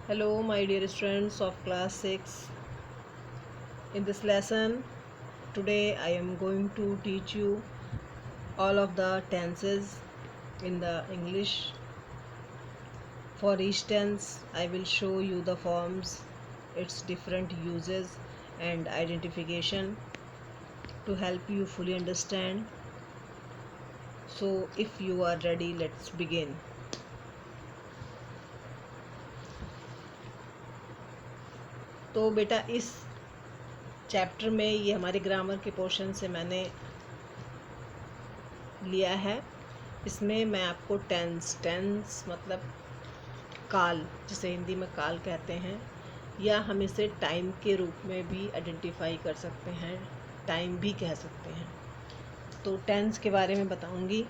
Hello, my dear students of class 6. In this lesson, today I am going to teach you all of the tenses in the English. For each tense, I will show you the forms, its different uses and identification to help you fully understand. So, if you are ready, let's begin. तो बेटा इस chapter में ये हमारे grammar के portion से मैंने लिया है। इसमें मैं आपको टेंस मतलब काल, जिसे हिंदी में काल कहते हैं, या हम इसे टाइम के रूप में भी आइडेंटिफाई कर सकते हैं, टाइम भी कह सकते हैं। तो टेंस के बारे में बताऊंगी।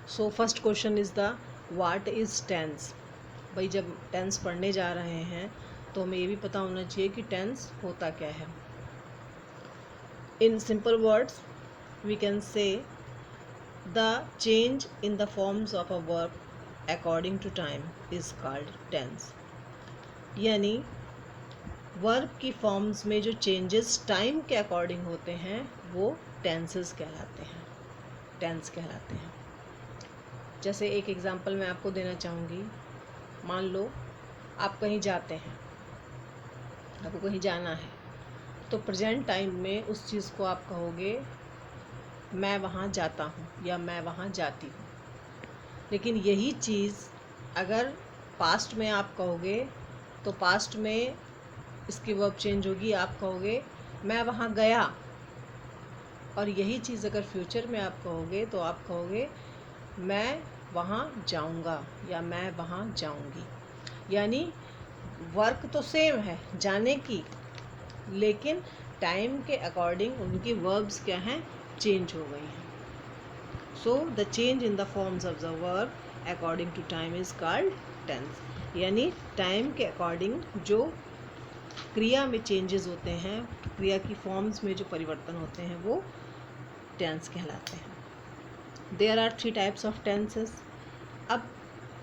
So first question is the what is tense. भाई जब टेंस पढ़ने जा रहे हैं तो हमें ये भी पता होना चाहिए कि टेंस होता क्या है। In simple words we can say the change in the forms of a verb according to time is called tense। यानी वर्ब की फॉर्म्स में जो चेंजेस टाइम के अकॉर्डिंग होते हैं वो टेंसेस कहलाते हैं, टेंस कहलाते हैं। जैसे एक एग्जांपल मैं आपको देना चाहूँगी। मान लो आप कहीं जाते हैं, आपको कहीं जाना है, तो प्रेजेंट टाइम में उस चीज़ को आप कहोगे मैं वहाँ जाता हूँ या मैं वहाँ जाती हूँ। लेकिन यही चीज़ अगर पास्ट में आप कहोगे तो पास्ट में इसकी वर्ब चेंज होगी, आप कहोगे मैं वहाँ गया। और यही चीज़ अगर फ्यूचर में आप कहोगे तो आप कहोगे मैं वहाँ जाऊँगा या मैं वहाँ जाऊँगी। यानी वर्क तो सेम है जाने की, लेकिन टाइम के अकॉर्डिंग उनकी वर्ब्स क्या हैं, चेंज हो गई हैं। So the change in the forms of the verb according to time is called tense। यानी टाइम के अकॉर्डिंग जो क्रिया में चेंजेस होते हैं, क्रिया की फॉर्म्स में जो परिवर्तन होते हैं वो टेंस कहलाते हैं। There are 3 types of tenses। अब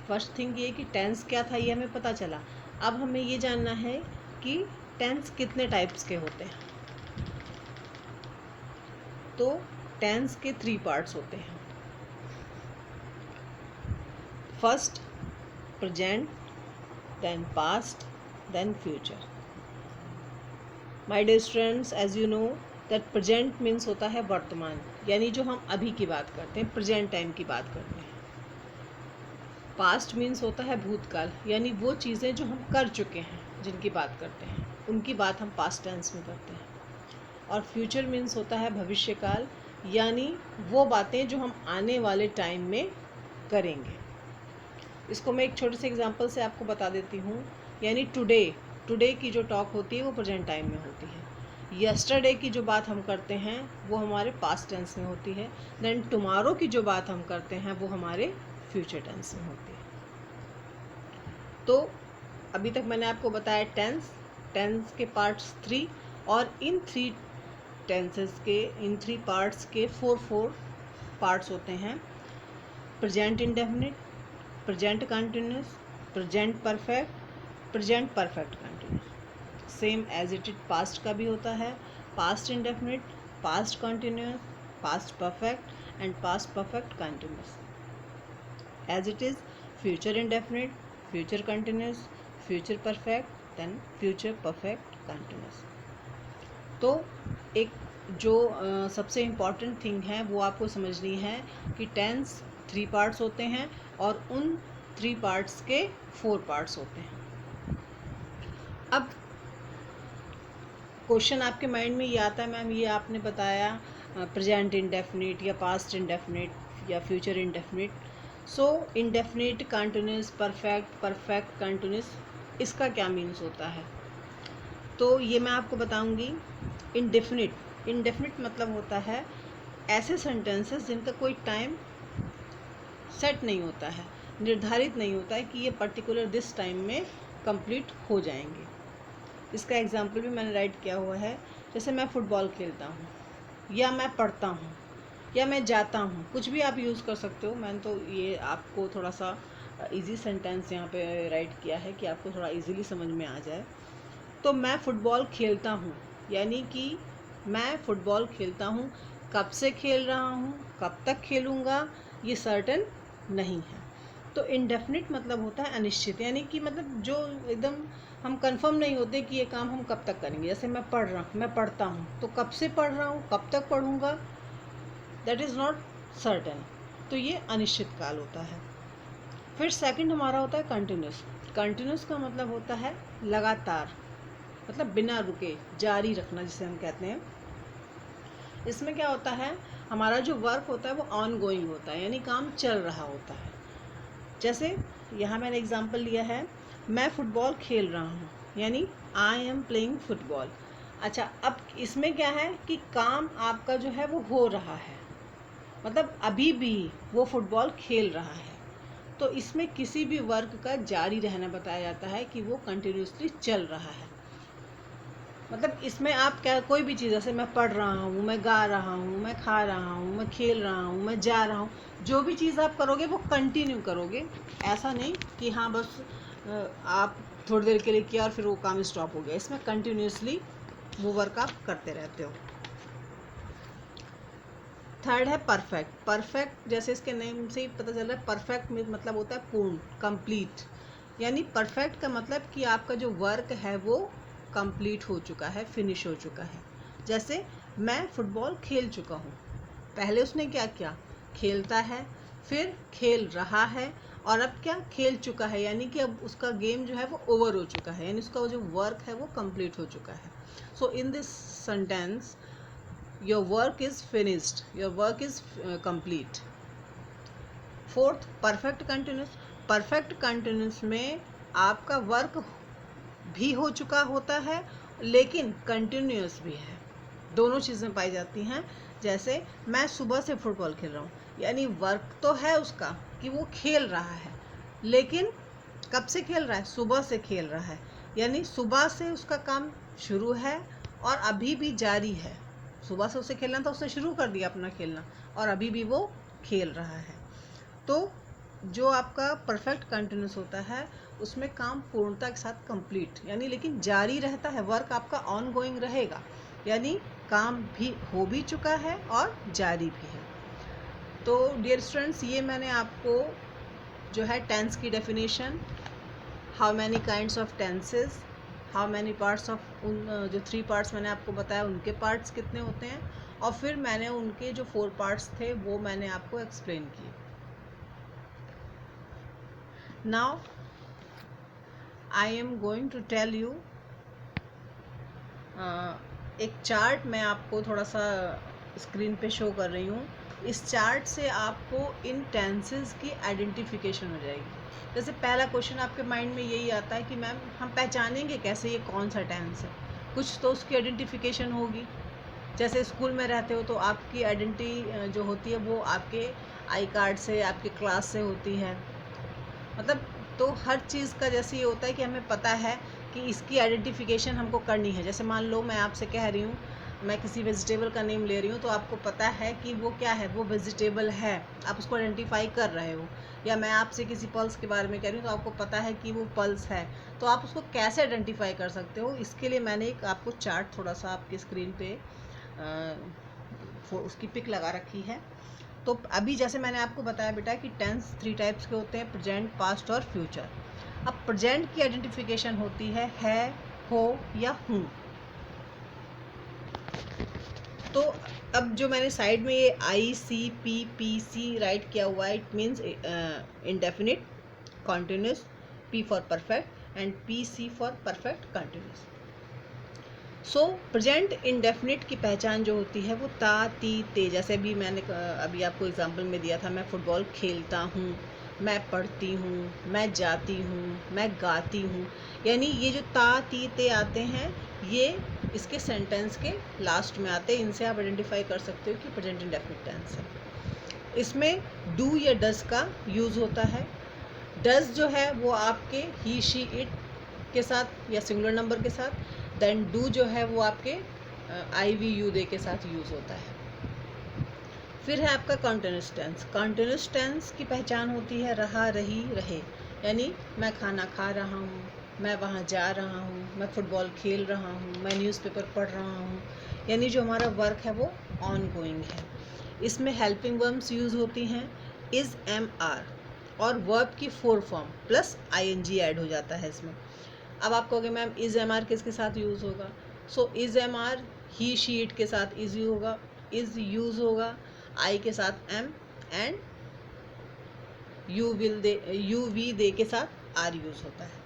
फर्स्ट थिंग ये कि टेंस क्या था ये हमें पता चला। अब हमें ये जानना है कि टेंस कितने टाइप्स के होते हैं। तो टेंस के 3 पार्ट्स होते हैं। First present, then past, then future. My dear students, as you know that present means होता है वर्तमान, यानी जो हम अभी की बात करते हैं, प्रेजेंट टाइम की बात करते हैं। पास्ट मीन्स होता है भूतकाल, यानी वो चीज़ें जो हम कर चुके हैं, जिनकी बात करते हैं, उनकी बात हम पास्ट टेंस में करते हैं। और फ्यूचर मीन्स होता है भविष्यकाल, यानी वो बातें जो हम आने वाले टाइम में करेंगे। इसको मैं एक छोटे से एग्जांपल से आपको बता देती हूँ। यानी टुडे की जो टॉक होती है वो प्रेजेंट टाइम में होती है। यस्टरडे की जो बात हम करते हैं वो हमारे पास्ट टेंस में होती है। देन टुमारो की जो बात हम करते हैं वो हमारे फ्यूचर टेंस में होती है। तो अभी तक मैंने आपको बताया टेंस के पार्ट्स 3, और इन 3 टेंसेस के, इन 3 पार्ट्स के 4 पार्ट्स होते हैं। Present indefinite, present continuous, present perfect continuous. Same as it past का भी होता है। Past indefinite, past continuous, past perfect and past perfect continuous. As it is future indefinite, future continuous, future perfect, then future perfect continuous. तो एक जो सबसे important thing है वो आपको समझनी है कि टेंस 3 पार्ट्स होते हैं और उन 3 पार्ट्स के 4 पार्ट्स होते हैं। अब क्वेश्चन आपके माइंड में ये आता है, मैम ये आपने बताया प्रेजेंट इंडेफिनिट या पास्ट इंडेफिनिट या फ्यूचर इंडेफिनिट। सो इंडेफिनिट कंटिन्यूस, परफेक्ट कंटिन्यूस, इसका क्या मीन्स होता है? तो ये मैं आपको बताऊंगी। इंडेफिनिट मतलब होता है ऐसे सेंटेंसेस जिनका कोई टाइम सेट नहीं होता है, निर्धारित नहीं होता है कि ये पर्टिकुलर दिस टाइम में कंप्लीट हो जाएंगे। इसका एग्जांपल भी मैंने राइट किया हुआ है। जैसे मैं फ़ुटबॉल खेलता हूँ, या मैं पढ़ता हूँ, या मैं जाता हूँ, कुछ भी आप यूज़ कर सकते हो। मैंने तो ये आपको थोड़ा सा इजी सेंटेंस यहाँ पे राइट किया है कि आपको थोड़ा इजीली समझ में आ जाए। तो मैं फ़ुटबॉल खेलता हूँ, यानी कि मैं फ़ुटबॉल खेलता हूँ, कब से खेल रहा हूँ, कब तक खेलूँगा, ये सर्टेन नहीं है। तो इनडेफिनिट मतलब होता है अनिश्चित, यानी कि मतलब जो एकदम हम कंफर्म नहीं होते कि ये काम हम कब तक करेंगे। जैसे मैं पढ़ता हूँ, तो कब से पढ़ रहा हूँ, कब तक पढ़ूँगा, दैट इज़ नॉट सर्टेन। तो ये अनिश्चित काल होता है। फिर सेकंड हमारा होता है कंटिन्यूस। कंटिन्यूस का मतलब होता है लगातार, मतलब बिना रुके, जारी रखना जिसे हम कहते हैं। इसमें क्या होता है, हमारा जो वर्क होता है वो ऑन गोइंग होता है, यानी काम चल रहा होता है। जैसे यहाँ मैंने एग्जांपल लिया है, मैं फ़ुटबॉल खेल रहा हूँ, यानी आई एम प्लेइंग फुटबॉल। अच्छा, अब इसमें क्या है कि काम आपका जो है वो हो रहा है, मतलब अभी भी वो फुटबॉल खेल रहा है। तो इसमें किसी भी वर्क का जारी रहना बताया जाता है कि वो कंटिन्यूसली चल रहा है। मतलब इसमें आप क्या, कोई भी चीज़, जैसे मैं पढ़ रहा हूँ, मैं गा रहा हूँ, मैं खा रहा हूँ, मैं खेल रहा हूँ, मैं जा रहा हूँ, जो भी चीज़ आप करोगे वो कंटिन्यू करोगे। ऐसा नहीं कि हाँ बस आप थोड़ी देर के लिए किया और फिर वो काम स्टॉप हो गया। इसमें कंटिन्यूसली वो वर्क आप करते रहते हो। थर्ड है परफेक्ट। परफेक्ट जैसे इसके नेम से ही पता चल रहा है, परफेक्ट मतलब होता है पूर्ण, कंप्लीट। यानी परफेक्ट का मतलब कि आपका जो वर्क है वो कंप्लीट हो चुका है, फिनिश हो चुका है। जैसे मैं फुटबॉल खेल चुका हूँ, पहले उसने क्या किया, खेलता है, फिर खेल रहा है, और अब क्या, खेल चुका है, यानी कि अब उसका गेम जो है वो ओवर हो चुका है, यानी उसका जो वर्क है वो कंप्लीट हो चुका है। So in this sentence your work is finished, your work is complete. Fourth, perfect continuous. Perfect continuous में आपका वर्क भी हो चुका होता है लेकिन कंटिन्यूस भी है, दोनों चीज़ें पाई जाती हैं। जैसे मैं सुबह से फुटबॉल खेल रहा हूँ, यानी वर्क तो है उसका कि वो खेल रहा है, लेकिन कब से खेल रहा है, सुबह से खेल रहा है, यानी सुबह से उसका काम शुरू है और अभी भी जारी है। सुबह से उसे खेलना था, उसने शुरू कर दिया अपना खेलना और अभी भी वो खेल रहा है। तो जो आपका परफेक्ट कंटिन्यूस होता है उसमें काम पूर्णता के साथ कंप्लीट, यानी लेकिन जारी रहता है, वर्क आपका ऑन गोइंग रहेगा, यानी काम भी हो भी चुका है और जारी भी है। तो डियर स्टूडेंट्स, ये मैंने आपको जो है टेंस की definition, how many kinds of tenses, how many parts of, उन जो 3 पार्ट्स मैंने आपको बताया उनके पार्ट्स कितने होते हैं, और फिर मैंने उनके जो 4 पार्ट्स थे वो मैंने आपको एक्सप्लेन किए। Now I am going to tell you, एक चार्ट मैं आपको थोड़ा सा स्क्रीन पे शो कर रही हूँ। इस चार्ट से आपको इन टेंसेस की आइडेंटिफिकेशन हो जाएगी। जैसे पहला क्वेश्चन आपके माइंड में यही आता है कि मैम हम पहचानेंगे कैसे ये कौन सा टेंस है, कुछ तो उसकी आइडेंटिफिकेशन होगी। जैसे स्कूल में रहते हो तो आपकी आइडेंटिटी जो होती है वो आपके आई कार्ड से, आपके क्लास से होती है, मतलब तो हर चीज़ का जैसे ये होता है कि हमें पता है कि इसकी आइडेंटिफिकेशन हमको करनी है। जैसे मान लो मैं आपसे कह रही हूँ, मैं किसी वेजिटेबल का नेम ले रही हूँ, तो आपको पता है कि वो क्या है, वो वेजिटेबल है, आप उसको आइडेंटिफाई कर रहे हो। या मैं आपसे किसी पल्स के बारे में कह रही हूँ तो आपको पता है कि वो पल्स है, तो आप उसको कैसे आइडेंटिफाई कर सकते हो, इसके लिए मैंने एक आपको चार्ट थोड़ा सा आपकी स्क्रीन पे उसकी पिक लगा रखी है। तो अभी जैसे मैंने आपको बताया बेटा कि टेंस 3 टाइप्स के होते हैं, प्रेजेंट, पास्ट और फ्यूचर। अब प्रेजेंट की आइडेंटिफिकेशन होती है, हो या हूँ। तो अब जो मैंने साइड में ये ICPPC राइट किया हुआ है, it means indefinite continuous, P for perfect and PC for perfect continuous. So present indefinite की पहचान जो होती है वो ता, ती, ते। जैसे भी मैंने अभी आपको एग्जांपल में दिया था, मैं फुटबॉल खेलता हूँ, मैं पढ़ती हूँ, मैं जाती हूँ, मैं गाती हूँ, यानी ये जो ता, ती, ते आते हैं ये इसके सेंटेंस के लास्ट में आते हैं। इनसे आप आइडेंटिफाई कर सकते हो कि प्रेजेंट इंडेफिनिट टेंस है। इसमें डू या डज का यूज़ होता है। डज जो है वो आपके ही, शी, इट के साथ या सिंगुलर नंबर के साथ, देन डू जो है वो आपके IVU दे के साथ यूज़ होता है। फिर है आपका कॉन्टिन्यूस टेंस। कॉन्टिन्यूस टेंस की पहचान होती है रहा, रही, रहे। यानी मैं खाना खा रहा हूँ, मैं वहाँ जा रहा हूँ, मैं फुटबॉल खेल रहा हूँ, मैं न्यूज़पेपर पढ़ रहा हूँ। यानी जो हमारा वर्क है वो ऑन गोइंग है। इसमें हेल्पिंग वर्ब्स यूज़ होती हैं इज़, एम, आर, और वर्ब की 4 फॉर्म प्लस आईएनजी ऐड हो जाता है इसमें। अब आप कहोगे मैम इज़, एम, आर किसके साथ यूज़ होगा? So is, am, are he, she, it के साथ इज़ होगा, इज़ यूज़ होगा, आई के साथ am, and you we they, you we they के साथ आर यूज़ होता है।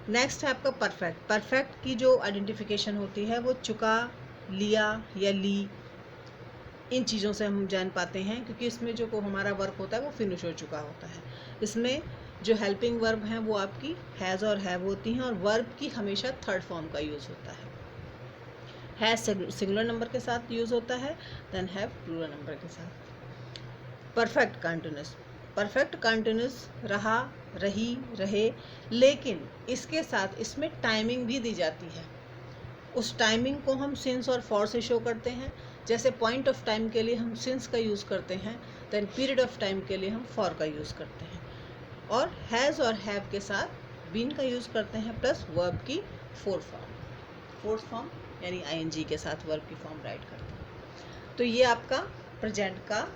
नेक्स्ट है आपका परफेक्ट। परफेक्ट की जो आइडेंटिफिकेशन होती है वो चुका, लिया या ली, इन चीज़ों से हम जान पाते हैं, क्योंकि इसमें जो हमारा वर्क होता है वो फिनिश हो चुका होता है। इसमें जो हेल्पिंग वर्ब हैं वो आपकी हैज़ और हैव होती हैं, और वर्ब की हमेशा थर्ड फॉर्म का यूज़ होता है। हैज़ सिंगुलर नंबर के साथ यूज़ होता है, देन हैव प्लूरल नंबर के साथ। Perfect continuous. परफेक्ट कंटिन्यूस रहा, रही, रहे, लेकिन इसके साथ इसमें टाइमिंग भी दी जाती है। उस टाइमिंग को हम सिंस और फॉर से शो करते हैं। जैसे पॉइंट ऑफ टाइम के लिए हम सिंस का यूज़ करते हैं, देन पीरियड ऑफ टाइम के लिए हम फॉर का यूज़ करते हैं, और हैज़ और हैव के साथ बीन का यूज़ करते हैं, प्लस वर्ब की फोर्थ फॉर्म यानी आईएनजी के साथ वर्ब की फॉर्म राइट करते हैं। तो ये आपका प्रेजेंट का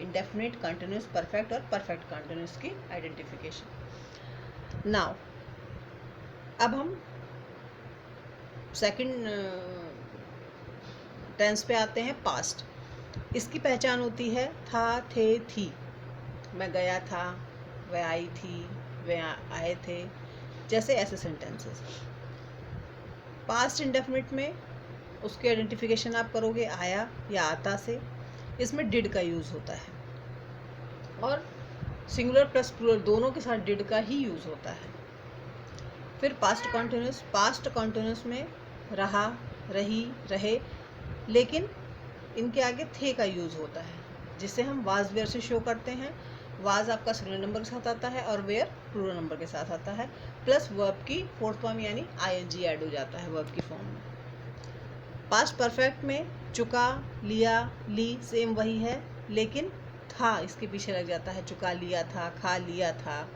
इंडेफिनिट, कंटिन्यूस, परफेक्ट और परफेक्ट कंटिन्यूस की आइडेंटिफिकेशन। नाउ अब हम सेकंड टेंस पे आते हैं, पास्ट। इसकी पहचान होती है था, थे, थी। मैं गया था, वह आई थी, वह आए थे, जैसे ऐसे सेंटेंसेस। पास्ट इंडेफिनिट में उसकी आइडेंटिफिकेशन आप करोगे आया या आता से। इसमें डिड का यूज़ होता है, और सिंगुलर प्लस प्लूरल दोनों के साथ डिड का ही यूज़ होता है। फिर पास्ट कॉन्टिन्यूस। पास्ट कॉन्टिन्यूस में रहा, रही, रहे, लेकिन इनके आगे थे का यूज़ होता है, जिसे हम वाज वेयर से शो करते हैं। वाज आपका सिंगुलर नंबर के साथ आता है और वेयर प्लूरल नंबर के साथ आता है, प्लस वर्ब की फोर्थ फॉर्म यानी आईएनजी ऐड हो जाता है वर्ब की फॉर्म में। पास्ट परफेक्ट में चुका, लिया, ली सेम वही है, लेकिन था इसके पीछे लग जाता है। चुका लिया था, खा लिया था,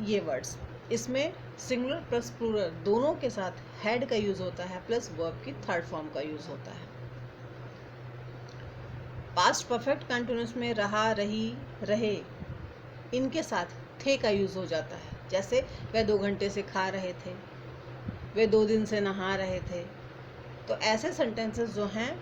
ये वर्ड्स। इसमें सिंगुलर प्लस प्लूरल दोनों के साथ हैड का यूज़ होता है, प्लस वर्ब की थर्ड फॉर्म का यूज़ होता है। पास्ट परफेक्ट कंटिन्यूस में रहा, रही, रहे, इनके साथ थे का यूज़ हो जाता है। जैसे वह 2 घंटे से खा रहे थे, वे 2 दिन से नहा रहे थे। तो ऐसे सेंटेंसेस जो हैं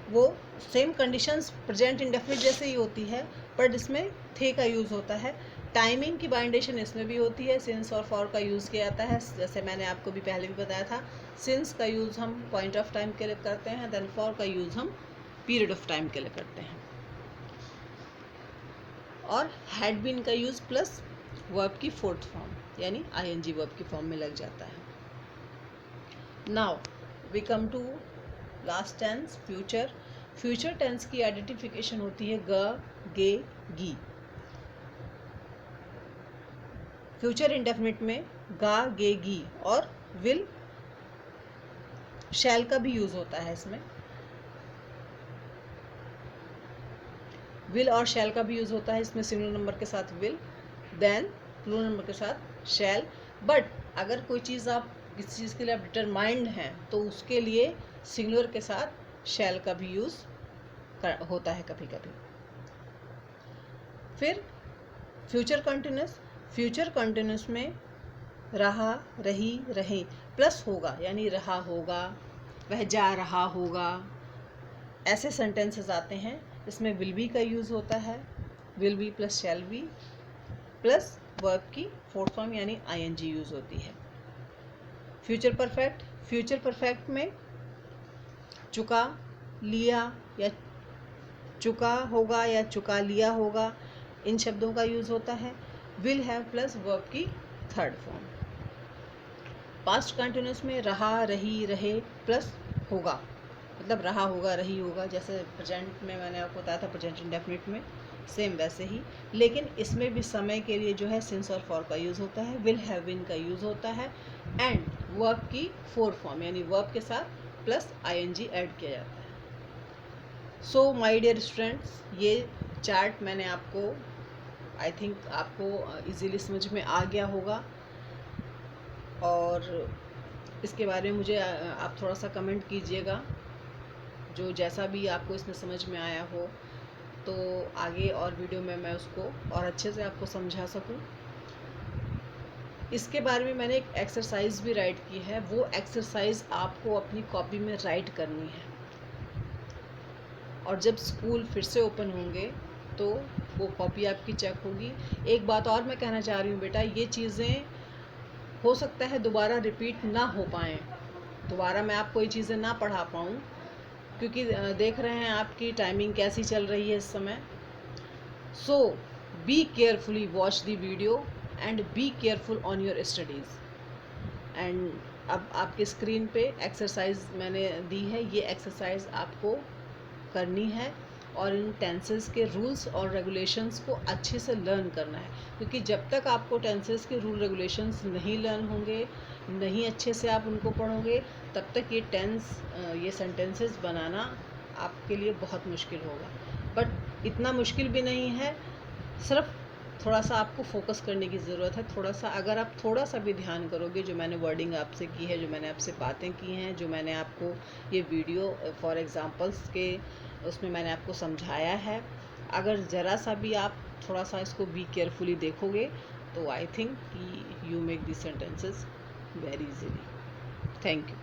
वो सेम कंडीशंस प्रेजेंट इंडेफिनिट जैसे ही होती है, बट इसमें थे का यूज़ होता है। टाइमिंग की बाइंडेशन इसमें भी होती है, सिंस और फॉर का यूज़ किया जाता है। जैसे मैंने आपको भी पहले भी बताया था, सिंस का यूज़ हम पॉइंट ऑफ टाइम के लिए करते हैं, देन फॉर का यूज़ हम पीरियड ऑफ टाइम के लिए करते हैं, और हैड बीन का यूज़ प्लस वर्ब की फोर्थ फॉर्म यानी आईएनजी वर्ब की फॉर्म में लग जाता है। Now we come to last tense, future. Future tense की आइडेंटिफिकेशन होती है ग, गे, गी। फ्यूचर इंडेफिनिट में गा, गे, गी और विल, शैल का भी यूज़ होता है इसमें। विल और शैल का भी यूज़ होता है इसमें, सिंगुलर नंबर के साथ विल, देन प्लूरल नंबर के साथ शैल। बट अगर कोई चीज़ आप किसी चीज़ के लिए आप डिटरमाइंड हैं तो उसके लिए सिंगुलर के साथ शैल का भी यूज़ होता है कभी कभी। फिर फ्यूचर कंटिन्यूस। फ्यूचर कंटिन्यूस में रहा, रही, रहे प्लस होगा, यानी रहा होगा, वह जा रहा होगा, ऐसे सेंटेंसेस आते हैं। इसमें विल बी का यूज़ होता है, will be plus shall be plus verb की फोर्थ फॉर्म यानी आईएनजी यूज़ होती है। Future perfect. फ्यूचर परफेक्ट में चुका, लिया या चुका होगा या चुका लिया होगा, इन शब्दों का यूज़ होता है। विल हैव प्लस वर्ब की थर्ड फॉर्म। पास्ट कंटिन्यूस में रहा, रही, रहे प्लस होगा, मतलब रहा होगा, रही होगा। जैसे प्रेजेंट में मैंने आपको बताया था, प्रेजेंट इंडेफिनिट में सेम वैसे ही, लेकिन इसमें भी समय के लिए जो है सिंस और फॉर का यूज़ होता है, विल हैव बीन का यूज़ होता है, एंड वर्ब की फोर्थ फॉर्म यानी वर्ब के साथ प्लस आईएनजी ऐड किया जाता है। सो माय डियर स्टूडेंट्स, ये चार्ट मैंने आपको, आई थिंक आपको इजीली समझ में आ गया होगा। और इसके बारे में मुझे आप थोड़ा सा कमेंट कीजिएगा, जो जैसा भी आपको इसमें समझ में आया हो, तो आगे और वीडियो में मैं उसको और अच्छे से आपको समझा सकूं। इसके बारे में मैंने एक एक्सरसाइज भी राइट की है, वो एक्सरसाइज आपको अपनी कॉपी में राइट करनी है। और जब स्कूल फिर से ओपन होंगे तो वो कॉपी आपकी चेक होगी। एक बात और मैं कहना चाह रही हूँ बेटा, ये चीज़ें हो सकता है दोबारा रिपीट ना हो पाएँ, दोबारा मैं आपको ये चीज़ें ना पढ़ा पाऊँ, क्योंकि देख रहे हैं आपकी टाइमिंग कैसी चल रही है इस समय। So be carefully watch the video and be careful on your studies. And अब आपके स्क्रीन पे एक्सरसाइज मैंने दी है, ये एक्सरसाइज आपको करनी है और इन टेंसेस के रूल्स और रेगुलेशंस को अच्छे से लर्न करना है। क्योंकि जब तक आपको टेंसेस के रूल रेगुलेशंस नहीं लर्न होंगे, नहीं अच्छे से आप उनको पढ़ोगे, तब तक ये सेंटेंसेस बनाना आपके लिए बहुत मुश्किल होगा। बट इतना मुश्किल भी नहीं है, सिर्फ थोड़ा सा आपको फोकस करने की ज़रूरत है। थोड़ा सा अगर आप थोड़ा सा भी ध्यान करोगे, जो मैंने वर्डिंग आपसे की है, जो मैंने आपसे बातें की हैं, जो मैंने आपको ये वीडियो फॉर एग्ज़ाम्पल्स के उसमें मैंने आपको समझाया है, अगर ज़रा सा भी आप थोड़ा सा इसको बी केयरफुली देखोगे, तो I think you make the sentences very easily. Thank you.